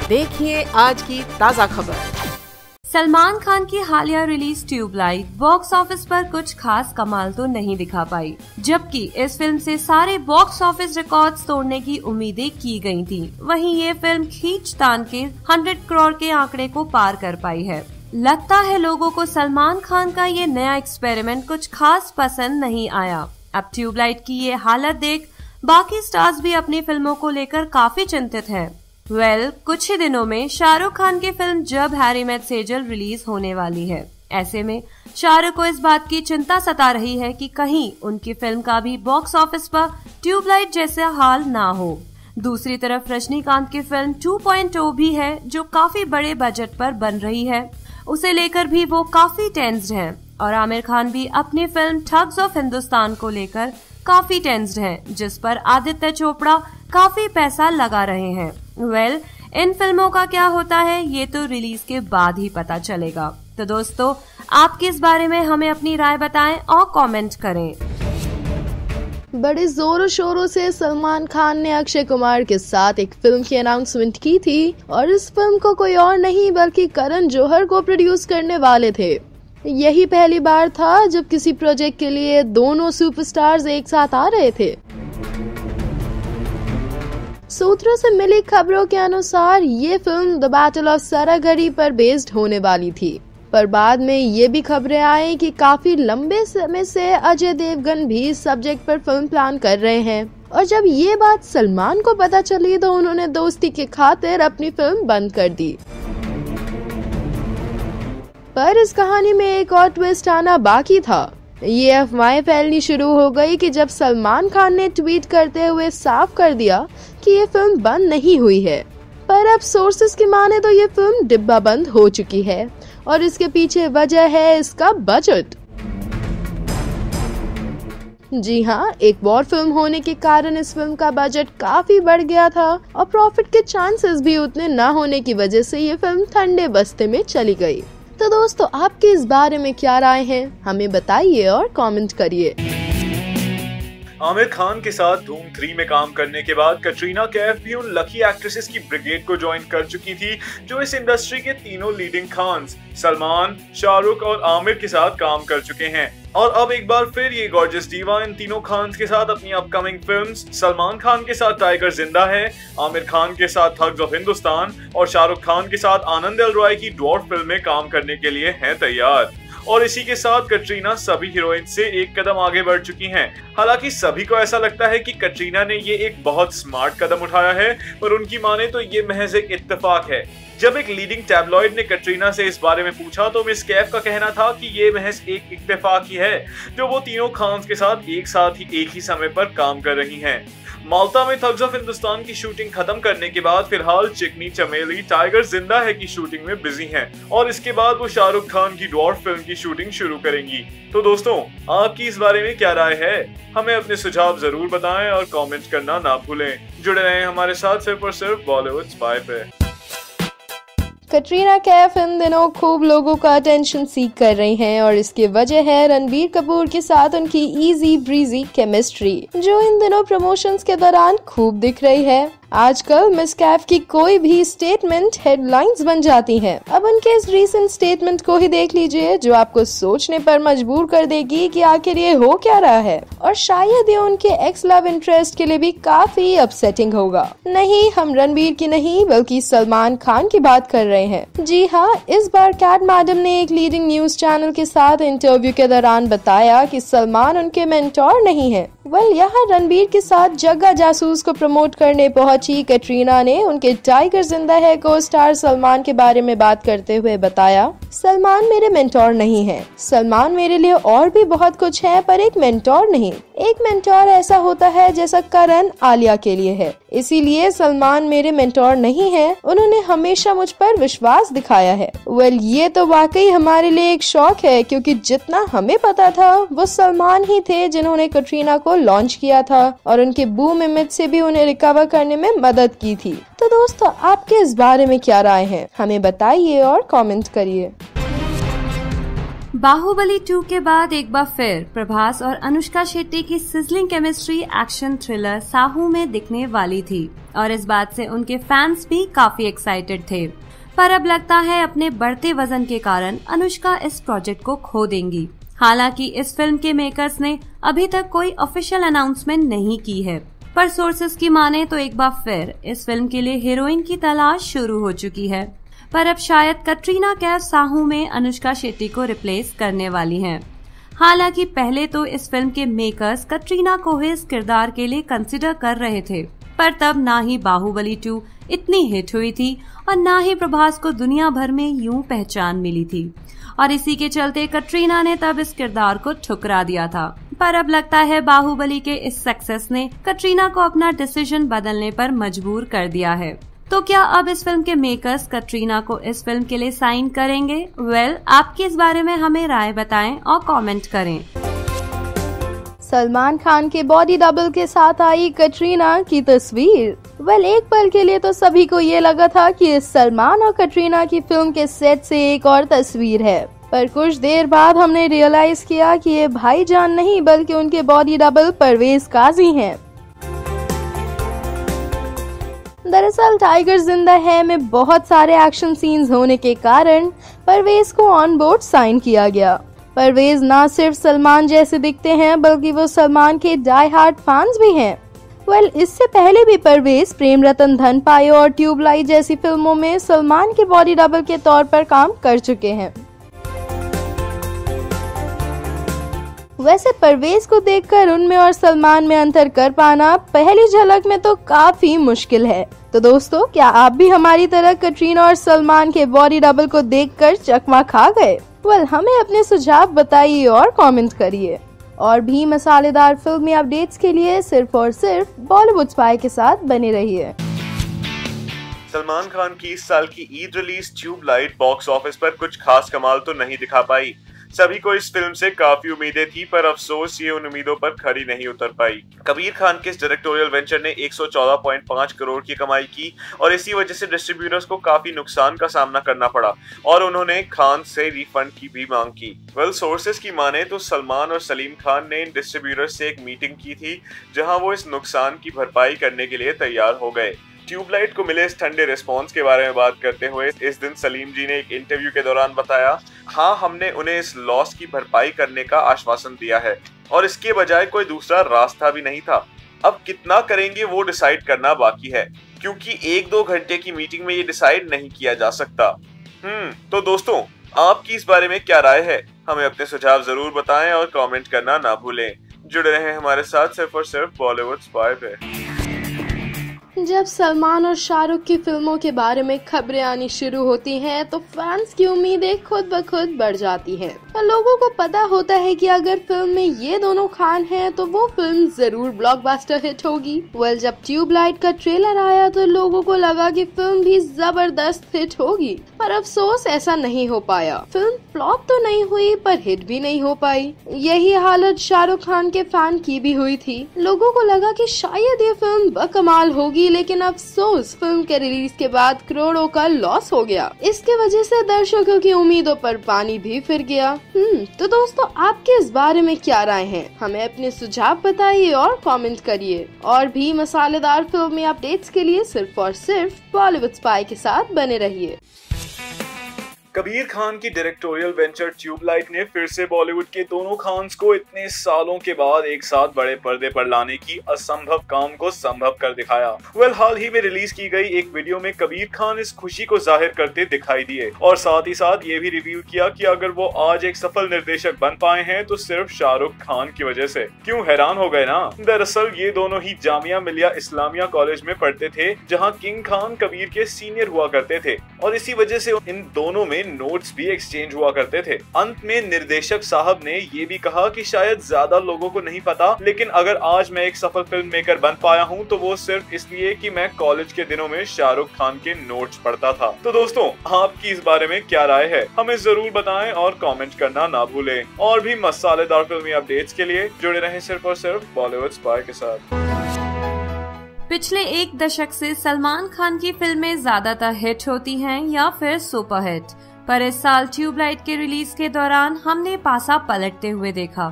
देखिए आज की ताज़ा खबर। सलमान खान की हालिया रिलीज ट्यूबलाइट बॉक्स ऑफिस पर कुछ खास कमाल तो नहीं दिखा पाई, जबकि इस फिल्म से सारे बॉक्स ऑफिस रिकॉर्ड्स तोड़ने की उम्मीदें की गई थी। वहीं ये फिल्म खींचतान के 100 करोड़ के आंकड़े को पार कर पाई है। लगता है लोगों को सलमान खान का ये नया एक्सपेरिमेंट कुछ खास पसंद नहीं आया। अब ट्यूबलाइट की ये हालत देख बाकी स्टार्स भी अपनी फिल्मों को लेकर काफी चिंतित हैं। कुछ ही दिनों में शाहरुख खान की फिल्म जब हैरी मेट सेजल रिलीज होने वाली है। ऐसे में शाहरुख को इस बात की चिंता सता रही है कि कहीं उनकी फिल्म का भी बॉक्स ऑफिस पर ट्यूबलाइट जैसा हाल ना हो। दूसरी तरफ रजनीकांत की फिल्म 2.0 भी है, जो काफी बड़े बजट पर बन रही है। उसे लेकर भी वो काफी टेंस्ड हैं। और आमिर खान भी अपनी फिल्म ठग्स ऑफ हिंदुस्तान को लेकर काफी टेंस्ड हैं, जिस पर आदित्य चोपड़ा काफी पैसा लगा रहे हैं। इन फिल्मों का क्या होता है ये तो रिलीज के बाद ही पता चलेगा। तो दोस्तों, आपके इस बारे में हमें अपनी राय बताएं और कमेंट करें। बड़े जोरों शोरों से सलमान खान ने अक्षय कुमार के साथ एक फिल्म की अनाउंसमेंट की थी और इस फिल्म को कोई और नहीं बल्कि करण जौहर को प्रोड्यूस करने वाले थे। यही पहली बार था जब किसी प्रोजेक्ट के लिए दोनों सुपरस्टार्स एक साथ आ रहे थे। सूत्रों से मिली खबरों के अनुसार ये film the battle of Saragarhi पर बेस्ड होने वाली थी, पर बाद में ये भी खबरें आई कि काफी लंबे समय से अजय देवगन भी इस सब्जेक्ट पर फिल्म प्लान कर रहे हैं। और जब ये बात सलमान को पता चली तो उन्होंने दोस्ती के खातिर अपनी फिल्म बंद कर दी। पर इस कहानी में एक और ट्विस्ट आना बाकी था। ये अफवाहें फैलनी शुरू हो गई कि जब सलमान खान ने ट्वीट करते हुए साफ कर दिया कि ये फिल्म बंद नहीं हुई है, पर अब सोर्सेस की माने तो ये फिल्म डिब्बा बंद हो चुकी है और इसके पीछे वजह है इसका बजट। जी हाँ, एक वॉर फिल्म होने के कारण इस फिल्म का बजट काफी बढ़ गया था और प्रॉफिट के चांसेस भी उतने न होने की वजह से ये फिल्म ठंडे बस्ते में चली गई। तो दोस्तों, आपके इस बारे में क्या राय है, हमें बताइए और कमेंट करिए। आमिर खान के साथ धूम 3 में काम करने के बाद कटरीना कैफ भी उन लकी एक्ट्रेसेस की ब्रिगेड को ज्वाइन कर चुकी थी जो इस इंडस्ट्री के तीनों लीडिंग खान्स सलमान, शाहरुख और आमिर के साथ काम कर चुके हैं। और अब एक बार फिर ये गॉर्जियस डीवा इन तीनों खान्स के साथ अपनी अपकमिंग फिल्म्स सलमान खान के साथ टाइगर जिंदा है, आमिर खान के साथ ठग्स ऑफ हिंदुस्तान और शाहरुख खान के साथ आनंद एल रॉय की डॉट फिल्म में काम करने के लिए हैं तैयार। और इसी के साथ कटरीना सभी हीरोइन से एक कदम आगे बढ़ चुकी हैं। हालांकि सभी को ऐसा लगता है कि कटरीना ने ये एक बहुत स्मार्ट कदम उठाया है, पर उनकी माने तो ये महज एक इत्तेफाक है। जब एक लीडिंग टैबलॉइड ने कटरीना से इस बारे में पूछा तो मिस कैफ का कहना था कि ये महज एक इत्तेफाक ही है जो वो तीनों खान्स के साथ एक ही समय पर काम कर रही हैं। माल्टा में ठग्स ऑफ हिंदुस्तान की शूटिंग खत्म करने के बाद फिलहाल चिकनी चमेली टाइगर जिंदा है की शूटिंग में बिजी हैं और इसके बाद वो शाहरुख खान की डॉट फिल्म की शूटिंग शुरू करेंगी। तो दोस्तों, आपकी इस बारे में क्या राय है? हमें अपने सुझाव जरूर बताएं और कमेंट करना ना भूलें। जुड़े रहें हमारे साथ सिर्फ और सिर्फ बॉलीवुड स्पाई पे। कटरीना कैफ इन दिनों खूब लोगों का अटेंशन सीख कर रही हैं और इसकी वजह है रणबीर कपूर के साथ उनकी इजी ब्रीजी केमिस्ट्री, जो इन दिनों प्रमोशंस के दौरान खूब दिख रही है। आजकल मिस कैफ की कोई भी स्टेटमेंट हेडलाइंस बन जाती हैं। अब उनके इस रीसेंट स्टेटमेंट को ही देख लीजिए, जो आपको सोचने पर मजबूर कर देगी कि आखिर ये हो क्या रहा है और शायद ये उनके एक्स लव इंटरेस्ट के लिए भी काफी अपसेटिंग होगा। नहीं, हम रणबीर की नहीं बल्कि सलमान खान की बात कर रहे हैं। जी हाँ, इस बार कैट मैडम ने एक लीडिंग न्यूज चैनल के साथ इंटरव्यू के दौरान बताया कि सलमान उनके मेंटोर नहीं है। यहाँ रणबीर के साथ जग्गा जासूस को प्रमोट करने पहुंची कटरीना ने उनके टाइगर जिंदा है को स्टार सलमान के बारे में बात करते हुए बताया, सलमान मेरे मेंटोर नहीं है। सलमान मेरे लिए और भी बहुत कुछ है, पर एक मेंटोर नहीं। एक मेंटोर ऐसा होता है जैसा करण आलिया के लिए है, इसीलिए सलमान मेरे मेंटोर नहीं है। उन्होंने हमेशा मुझ पर विश्वास दिखाया है। ये तो वाकई हमारे लिए एक शौक है, क्योंकि जितना हमें पता था वो सलमान ही थे जिन्होंने कटरीना को लॉन्च किया था और उनके बूम इमेज से भी उन्हें रिकवर करने में मदद की थी। तो दोस्तों, आपके इस बारे में क्या राय है, हमें बताइए और कमेंट करिए। बाहुबली 2 के बाद एक बार फिर प्रभास और अनुष्का शेट्टी की sizzling chemistry action thriller Sahu में दिखने वाली थी। और इस बात से उनके फैंस भी काफी एक्साइटेड थे। पर अब लगता है अपने बढ़ते वजन के कारण अनुष्का इस प्रोजेक्ट को खो देंगी। हालांकि इस फिल्म के मेकर्स ने अभी तक कोई ऑफिशियल अनाउंसमेंट नहीं की है, पर सोर्सेस की माने तो एक बार फिर इस फिल्म के लिए हीरोइन की तलाश शुरू हो चुकी है। पर अब शायद कटरीना कैफ साहू में अनुष्का शेट्टी को रिप्लेस करने वाली हैं। हालांकि पहले तो इस फिल्म के मेकर्स कटरीना को इस किरदार के लिए कंसिडर कर रहे थे, पर तब ना ही बाहुबली 2 इतनी हिट हुई थी और ना ही प्रभास को दुनिया भर में यूं पहचान मिली थी, और इसी के चलते कटरीना ने तब इस किरदार को ठुकरा दिया था। पर अब लगता है बाहुबली के इस सक्सेस ने कटरीना को अपना डिसीजन बदलने पर मजबूर कर दिया है। तो क्या अब इस फिल्म के मेकर्स कटरीना को इस फिल्म के लिए साइन करेंगे? आपकी इस बारे में हमें राय बताएं और कमेंट करें। सलमान खान के बॉडी डबल के साथ आई कटरीना की तस्वीर। एक पल के लिए तो सभी को ये लगा था कि इस सलमान और कटरीना की फिल्म के सेट से एक और तस्वीर है, पर कुछ देर बाद हमने रियलाइज किया कि ये भाईजान नहीं बल्कि उनके बॉडी डबल परवेज काजी हैं। दरअसल टाइगर जिंदा है में बहुत सारे एक्शन सीन्स होने के कारण परवेज को ऑन बोर्ड साइन किया गया। परवेज ना सिर्फ सलमान जैसे दिखते हैं बल्कि वो सलमान के डाई हार्ड फैंस भी हैं। इससे पहले भी परवेज प्रेम रतन धन पाए और ट्यूबलाइट जैसी फिल्मों में सलमान के बॉडी डबल के तौर पर काम कर चुके हैं। वैसे परवेज को देखकर उनमें और सलमान में अंतर कर पाना पहली झलक में तो काफी मुश्किल है। तो दोस्तों, क्या आप भी हमारी तरह कटरीना और सलमान के बॉडी डबल को देखकर चकमा खा गए? हमें अपने सुझाव बताइए और कमेंट करिए। और भी मसालेदार फिल्मी अपडेट्स के लिए सिर्फ और सिर्फ बॉलीवुड स्पाई के साथ बने रहिए। सलमान खान की इस साल की Eid release Tubelight box office पर कुछ खास कमाल तो नहीं दिखा पाई। सभी को इस फिल्म से काफी उम्मीदें थी, पर अफसोस ये उन उम्मीदों पर खरी नहीं उतर पाई। कबीर खान के इस डायरेक्टोरियल वेंचर ने 114.5 करोड़ की कमाई की और इसी वजह से डिस्ट्रीब्यूटर्स को काफी नुकसान का सामना करना पड़ा और उन्होंने खान से रिफंड की भी मांग की। सोर्सेस की माने तो सलमान और सलीम खान ने इन डिस्ट्रीब्यूटर्स से एक मीटिंग की थी, जहां वो इस नुकसान की भरपाई करने के लिए तैयार हो गए। ट्यूबलाइट को मिले इस ठंडे रिस्पांस के बारे में बात करते हुए इस दिन सलीम जी ने एक इंटरव्यू के दौरान बताया, हाँ, हमने उन्हें इस लॉस की भरपाई करने का आश्वासन दिया है और इसके बजाय कोई दूसरा रास्ता भी नहीं था। अब कितना करेंगे वो डिसाइड करना बाकी है, क्योंकि 1-2 घंटे की मीटिंग में ये डिसाइड नहीं किया जा सकता। तो दोस्तों, आपकी इस बारे में क्या राय है? हमें अपने सुझाव जरूर बताएं और कमेंट करना ना भूलें। जुड़े रहें हमारे साथ सिर्फ और सिर्फ बॉलीवुड स्पाई पे। जब सलमान और शाहरुख की फिल्मों के बारे में खबरें आनी शुरू होती हैं, तो फैंस की उम्मीदें खुद ब खुद बढ़ जाती हैं। और लोगों को पता होता है कि अगर फिल्म में ये दोनों खान हैं, तो वो फिल्म जरूर ब्लॉकबस्टर हिट होगी। जब ट्यूबलाइट का ट्रेलर आया तो लोगों को लगा कि फिल्म भी जबरदस्त हिट होगी, पर अफसोस ऐसा नहीं हो पाया। फिल्म फ्लॉप तो नहीं हुई पर हिट भी नहीं हो पाई। यही हालत शाहरुख खान के फैन की भी हुई थी। लोगों को लगा कि शायद ये फिल्म बकमाल होगी, लेकिन अफसोस फिल्म के रिलीज के बाद करोड़ों का लॉस हो गया। इसके वजह से दर्शकों की उम्मीदों पर पानी भी फिर गया। तो दोस्तों, आपके इस बारे में क्या राय है? हमें अपने सुझाव बताइए और कमेंट करिए। और भी मसालेदार फिल्मी अपडेट्स के लिए सिर्फ और सिर्फ बॉलीवुड स्पाई के साथ बने रहिए। कबीर खान की डायरेक्टोरियल वेंचर ट्यूबलाइट ने फिर से बॉलीवुड के दोनों खान्स को इतने सालों के बाद एक साथ बड़े पर्दे पर लाने की असंभव काम को संभव कर दिखाया। हाल ही में रिलीज की गई एक वीडियो में कबीर खान इस खुशी को जाहिर करते दिखाई दिए और साथ ही साथ ये भी रिवील किया कि अगर वो आज एक सफल निर्देशक बन पाए हैं तो सिर्फ शाहरुख खान की वजह से। क्यों हैरान हो गए ना? दरअसल ये दोनों ही जामिया मिलिया इस्लामिया कॉलेज में पढ़ते थे, जहाँ किंग खान कबीर के सीनियर हुआ करते थे और इसी वजह से इन दोनों में नोट्स भी एक्सचेंज हुआ करते थे। अंत में निर्देशक साहब ने ये भी कहा कि शायद ज्यादा लोगों को नहीं पता, लेकिन अगर आज मैं एक सफल फिल्म मेकर बन पाया हूँ तो वो सिर्फ इसलिए कि मैं कॉलेज के दिनों में शाहरुख खान के नोट्स पढ़ता था। तो दोस्तों, आपकी इस बारे में क्या राय है? हमें जरूर बताएं और कमेंट करना ना भूलें। और भी मसालेदार फिल्मी अपडेट्स के लिए जुड़े रहें सिर्फ और सिर्फ बॉलीवुड स्पाई के साथ। पिछले एक दशक से सलमान खान की फिल्में ज्यादातर हिट होती हैं या फिर सुपरहिट, पर इस साल ट्यूबलाइट के रिलीज के दौरान हमने पासा पलटते हुए देखा।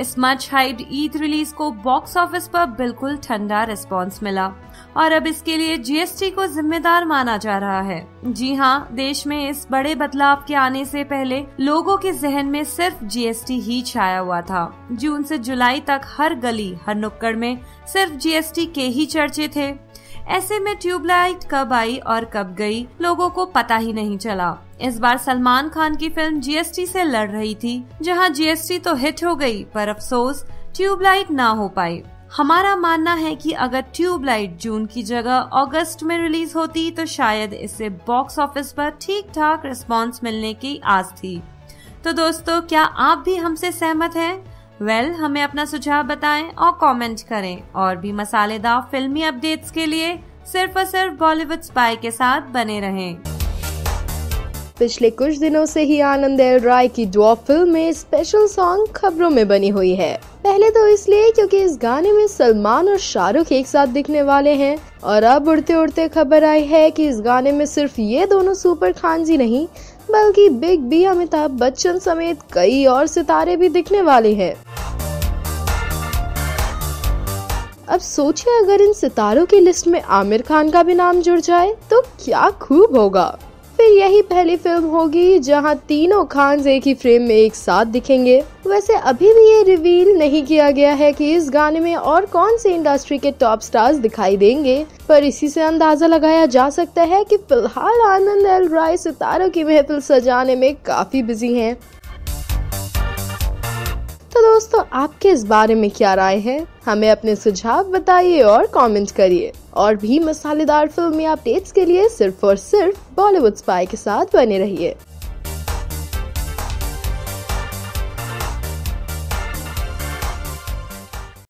इस मच हाइप्ड ईद रिलीज को बॉक्स ऑफिस पर बिल्कुल ठंडा रिस्पांस मिला और अब इसके लिए जीएसटी को जिम्मेदार माना जा रहा है। जी हाँ, देश में इस बड़े बदलाव के आने से पहले लोगों के जहन में सिर्फ जीएसटी ही छाया हुआ था। जून से जुलाई तक हर गली हर नुक्कड़ में सिर्फ जीएसटी के ही चर्चे थे। ऐसे में ट्यूबलाइट कब आई और कब गई लोगों को पता ही नहीं चला। इस बार सलमान खान की फिल्म जीएसटी से लड़ रही थी, जहां जीएसटी तो हिट हो गई पर अफसोस ट्यूबलाइट ना हो पाई। हमारा मानना है कि अगर ट्यूबलाइट जून की जगह अगस्त में रिलीज होती तो शायद इससे बॉक्स ऑफिस पर ठीक ठाक रिस्पांस मिलने की आस थी। तो दोस्तों, क्या आप भी हमसे सहमत हैं? हमें अपना सुझाव बताएं और कमेंट करें। और भी मसालेदार फिल्मी अपडेट्स के लिए सिर्फ और सिर्फ बॉलीवुड स्पाई के साथ बने रहें। पिछले कुछ दिनों से ही आनंद एल राय की डॉप फिल्म में स्पेशल सॉन्ग खबरों में बनी हुई है। पहले तो इसलिए क्योंकि इस गाने में सलमान और शाहरुख एक साथ दिखने वाले हैं, और अब उड़ते उड़ते खबर आई है कि इस गाने में सिर्फ ये दोनों सुपर खानजी नहीं बल्कि बिग बी अमिताभ बच्चन समेत कई और सितारे भी दिखने वाले हैं। अब सोचिए अगर इन सितारों की लिस्ट में आमिर खान का भी नाम जुड़ जाए तो क्या खूब होगा। फिर यही पहली फिल्म होगी जहां तीनों खान एक ही फ्रेम में एक साथ दिखेंगे। वैसे अभी भी ये रिवील नहीं किया गया है कि इस गाने में और कौन से इंडस्ट्री के टॉप स्टार्स दिखाई देंगे, पर इसी से अंदाजा लगाया जा सकता है कि फिलहाल आनंद एल राय सितारों की महफिल सजाने में काफी बिजी हैं। तो दोस्तों, आपके इस बारे में क्या राय है? हमें अपने सुझाव बताइए और कमेंट करिए। और भी मसालेदार फिल्मी अपडेट्स के लिए सिर्फ और सिर्फ बॉलीवुड स्पाई के साथ बने रहिए।